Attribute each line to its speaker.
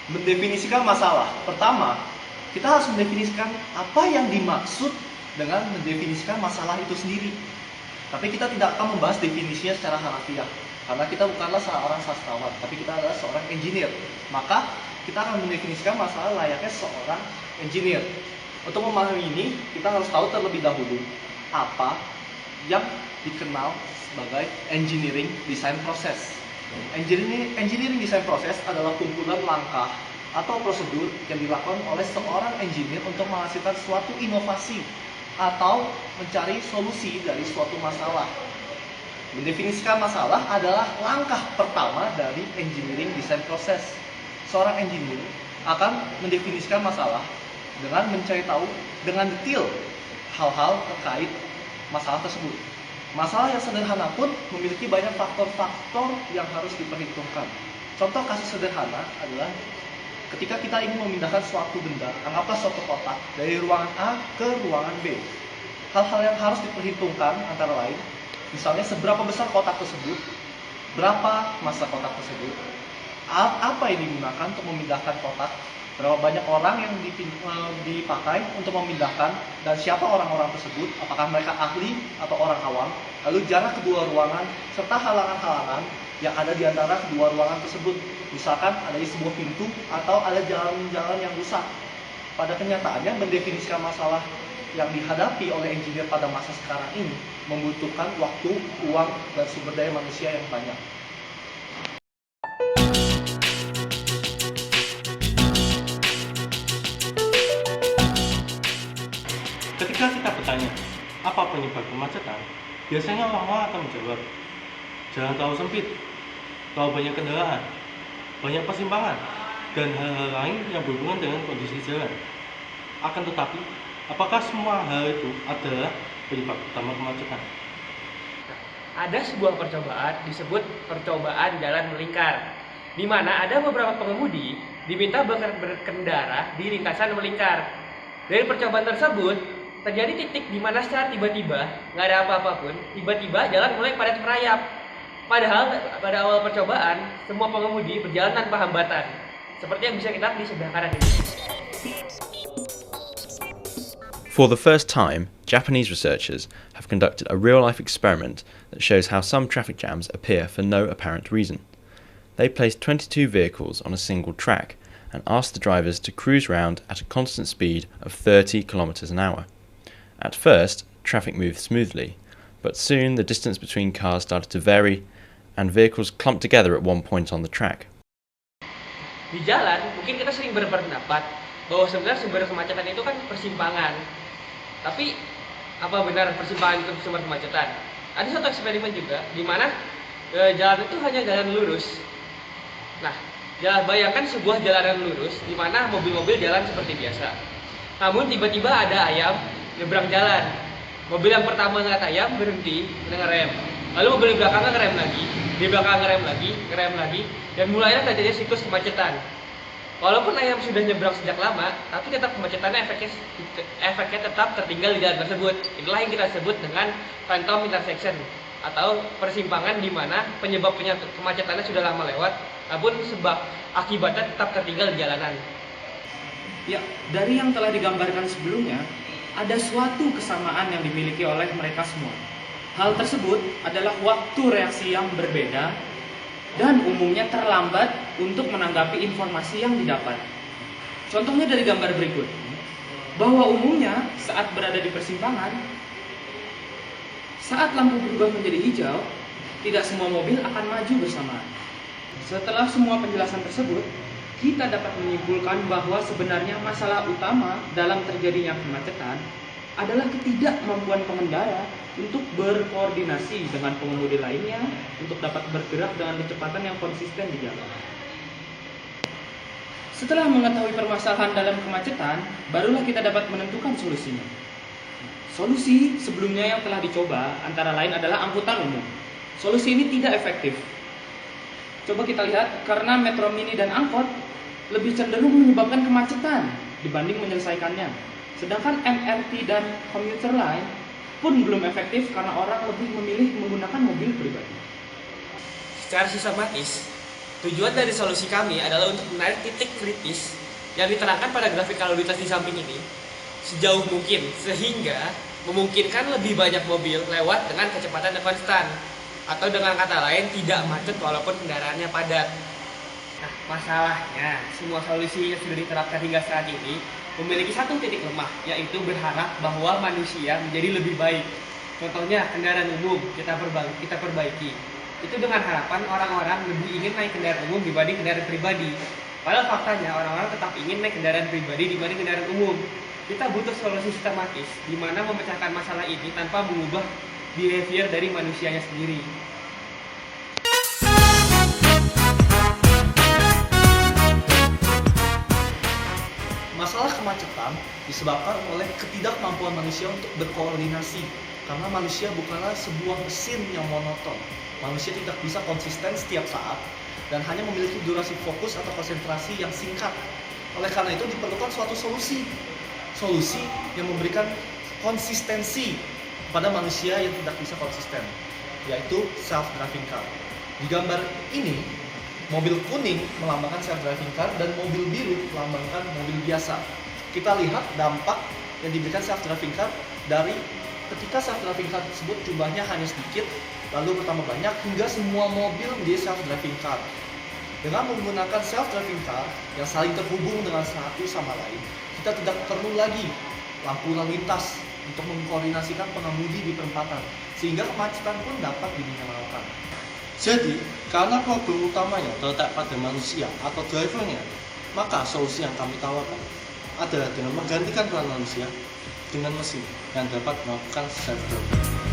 Speaker 1: Mendefinisikan masalah. Pertama, kita harus mendefinisikan apa yang dimaksud dengan mendefinisikan masalah itu sendiri. Tapi kita tidak akan membahas definisinya secara harfiah, karena kita bukanlah seorang sastrawan, tapi kita adalah seorang engineer. Maka kita akan mendefinisikan masalah layaknya seorang engineer. Untuk memahami ini, kita harus tahu terlebih dahulu apa yang dikenal sebagai engineering design process. Engineering design process adalah kumpulan langkah atau prosedur yang dilakukan oleh seorang engineer untuk menghasilkan suatu inovasi atau mencari solusi dari suatu masalah. Mendefinisikan masalah adalah langkah pertama dari engineering design process. Seorang engineer akan mendefinisikan masalah dengan mencari tahu dengan detail hal-hal terkait masalah tersebut. Masalah yang sederhana pun memiliki banyak faktor-faktor yang harus diperhitungkan. Contoh kasus sederhana adalah ketika kita ingin memindahkan suatu benda, anggaplah suatu kotak, dari ruangan A ke ruangan B. Hal-hal yang harus diperhitungkan antara lain, misalnya seberapa besar kotak tersebut, berapa masa kotak tersebut, apa yang digunakan untuk memindahkan kotak, berapa banyak orang yang dipakai untuk memindahkan, dan siapa orang-orang tersebut, apakah mereka ahli atau orang awam, lalu jarak kedua ruangan, serta halangan-halangan yang ada di antara kedua ruangan tersebut. Misalkan ada di sebuah pintu atau ada jalan-jalan yang rusak. Pada kenyataannya, mendefinisikan masalah yang dihadapi oleh engineer pada masa sekarang ini membutuhkan waktu, uang, dan sumber daya manusia yang banyak.
Speaker 2: Ketika kita bertanya, apa penyebab kemacetan? Biasanya orang-orang akan menjawab, jalan terlalu sempit, terlalu banyak kendaraan, banyak persimpangan, dan hal-hal lain yang berhubungan dengan kondisi jalan. Akan tetapi, apakah semua hal itu adalah penyebab utama kemacetan?
Speaker 3: Ada sebuah percobaan disebut percobaan jalan melingkar, di mana ada beberapa pengemudi diminta berkendara di lintasan melingkar. Dari percobaan tersebut, terjadi titik di mana secara tiba-tiba, nggak ada apa-apa pun, tiba-tiba jalan mulai padat merayap. Padahal pada awal percobaan, semua pengemudi berjalan tanpa hambatan, seperti yang bisa kita lihat di sebelah kanan ini.
Speaker 4: For the first time, Japanese researchers have conducted a real-life experiment that shows how some traffic jams appear for no apparent reason. They placed 22 vehicles on a single track and asked the drivers to cruise round at a constant speed of 30 kilometers an hour. At first, traffic moved smoothly, but soon the distance between cars started to vary and vehicles clumped together at one point on the track.
Speaker 3: Di jalan, mungkin kita sering berpendapat bahwa sebenarnya sumber kemacetan itu kan persimpangan. Tapi, apa benar persimpangan itu sumber kemacetan? Ada satu eksperimen juga, di mana jalan itu hanya jalan lurus. Nah, bayangkan sebuah jalanan lurus, di mana mobil-mobil jalan seperti biasa. Namun tiba-tiba ada ayam nyebrang jalan. Mobil yang pertama ngeliat ayam berhenti, ngerem. Lalu mobil di belakangnya ngerem lagi, di belakang ngerem lagi, dan mulainya terjadi siklus kemacetan. Walaupun ayam sudah nyebrang sejak lama, tapi tetap kemacetannya efeknya tetap tertinggal di jalan tersebut. Inilah yang kita sebut dengan phantom intersection atau persimpangan di mana penyebab kemacetannya sudah lama lewat, namun sebab akibatnya tetap tertinggal di jalanan.
Speaker 5: Ya, dari yang telah digambarkan sebelumnya, ada suatu kesamaan yang dimiliki oleh mereka semua. Hal tersebut adalah waktu reaksi yang berbeda dan umumnya terlambat untuk menanggapi informasi yang didapat. Contohnya dari gambar berikut, bahwa umumnya saat berada di persimpangan, saat lampu berubah menjadi hijau, tidak semua mobil akan maju bersamaan. Setelah semua penjelasan tersebut, kita dapat menyimpulkan bahwa sebenarnya masalah utama dalam terjadinya kemacetan adalah ketidakmampuan pengendara untuk berkoordinasi dengan pengemudi lainnya untuk dapat bergerak dengan kecepatan yang konsisten di jalan. Setelah mengetahui permasalahan dalam kemacetan, barulah kita dapat menentukan solusinya. Solusi sebelumnya yang telah dicoba antara lain adalah angkutan umum. Solusi ini tidak efektif. Coba kita lihat, karena metro mini dan angkot lebih cenderung menyebabkan kemacetan dibanding menyelesaikannya. Sedangkan MRT dan komuter line pun belum efektif karena orang lebih memilih menggunakan mobil pribadi.
Speaker 3: Secara sistematis, Tujuan dari solusi kami adalah untuk menarik titik kritis yang diterangkan pada grafik lalu lintas di samping ini sejauh mungkin, sehingga memungkinkan lebih banyak mobil lewat dengan kecepatan yang konstan, atau dengan kata lain tidak macet walaupun kendaraannya padat. Nah, masalahnya semua solusi yang sudah diterapkan hingga saat ini memiliki satu titik lemah, yaitu berharap bahwa manusia menjadi lebih baik. Contohnya kendaraan umum kita perbaiki. Itu dengan harapan orang-orang lebih ingin naik kendaraan umum dibanding kendaraan pribadi. Padahal faktanya orang-orang tetap ingin naik kendaraan pribadi dibanding kendaraan umum. Kita butuh solusi sistematis di mana memecahkan masalah ini tanpa mengubah behavior dari manusianya sendiri.
Speaker 1: Masalah kemacetan disebabkan oleh ketidakmampuan manusia untuk berkoordinasi. Karena manusia bukanlah sebuah mesin yang monoton. Manusia tidak bisa konsisten setiap saat dan hanya memiliki durasi fokus atau konsentrasi yang singkat. Oleh karena itu diperlukan suatu solusi yang memberikan konsistensi pada manusia yang tidak bisa konsisten, yaitu self-driving car. Di gambar ini, mobil kuning melambangkan self-driving car dan mobil biru melambangkan mobil biasa. Kita lihat dampak yang diberikan self-driving car dari ketika self-driving car tersebut jumlahnya hanya sedikit, lalu bertambah banyak hingga semua mobil menjadi self-driving car. Dengan menggunakan self-driving car yang saling terhubung dengan satu sama lain, kita tidak perlu lagi lampu lalu lintas untuk mengkoordinasikan pengemudi di perempatan, sehingga kemacetan pun dapat diminimalkan.
Speaker 2: Jadi, karena problem utamanya terletak pada manusia atau drivernya, maka solusi yang kami tawarkan adalah dengan menggantikan peran manusia dengan mesin yang dapat melakukan self-driving.